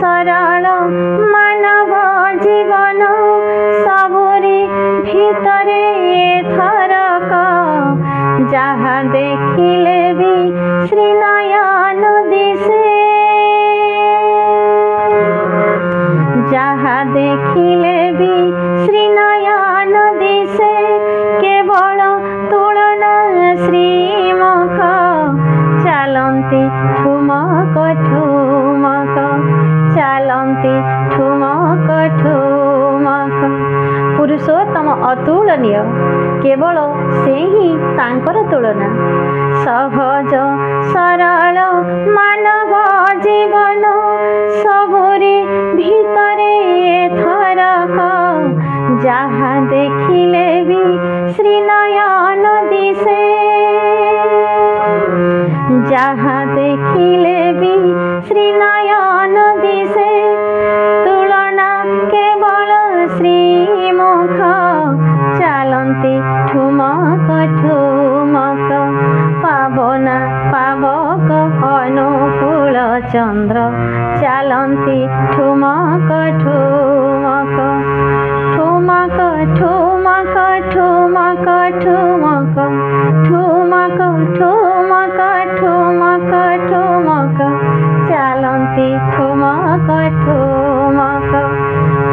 सह ଅତୁଳନୀୟ। କେବଳ ସେ ହିଁ ତାଙ୍କର ତୁଳନା। ସହଜ ସରଳ ମାନବ ଜୀବନ ସବୁରି ଭିତରେ ଥରକ ଯାହା ଦେଖିଲେ ବି ଶ୍ରୀନୟନ ଦିଶେ, ଯାହା ଦେଖିଲେ ବି ଶ୍ରୀନୟନ ଦିଶେ। ତୁଳନା କେବଳ ଶ୍ରୀମୁଖ ଚାଲନ୍ତି ଠୁମକ ଠୁମକ। ପାବନା ପାବକ ଅନୁକୂଳ ଚନ୍ଦ୍ର ଚାଲନ୍ତି ଠୁମକ ଠୁମକ। ଠୁମକ ଠୁମକ ଠୁମକ ଠୁମକ ଠୁମକ ଠୁମକ ଠୁମକ ଠୁମକ ଚାଲନ୍ତି ଠୁମକ ଠୁମକ।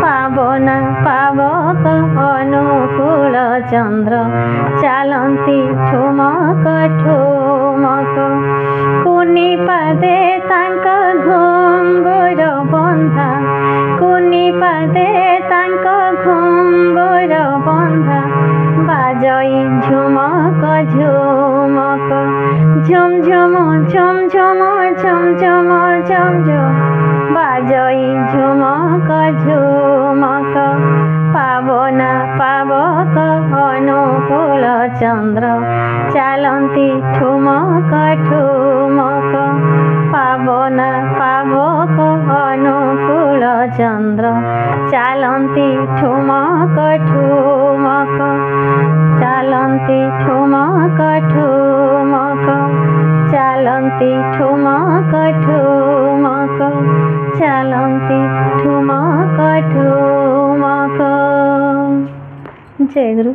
ପାବନା ପାବକ ଅନୁକୂଳ ଚନ୍ଦ୍ର ଚାଲନ୍ତି ଠୁମକ ଠୁମକ। କୁନି ପାଦେ ତାଙ୍କ ଘୁଙ୍ଗୁର ବନ୍ଧା, କୁନି ପାଦେ ତାଙ୍କ ଘୁଙ୍ଗୁର ବନ୍ଧା। ବାଜଇ ଝୁମକ ଝୁମକ, ଝୁମ ଝୁମ ଝୁମ ଝୁମ ଝୁମ ଝୁମ ଝୁମ ଝୁମ। ବାଜଇ ଝୁମକ ଝୁମକ। ପାବନା ପାବକ ଅନୁକୂଳ ଚନ୍ଦ୍ର ଚାଲନ୍ତି ଠୁମକ ଠୁମକ। ପାବନା ପାବକ ଅନୁକୂଳ ଚନ୍ଦ୍ର ଚାଲନ୍ତି ଠୁମକ ଠୁମକ। ଚାଲନ୍ତି ଠୁମକ ଠୁମକ, ଚାଲନ୍ତି ଠୁମକ ଠୁମକ, ଚାଲନ୍ତି ଠୁମକ ଠୁମକ। ଜୟ ଗୁରୁ।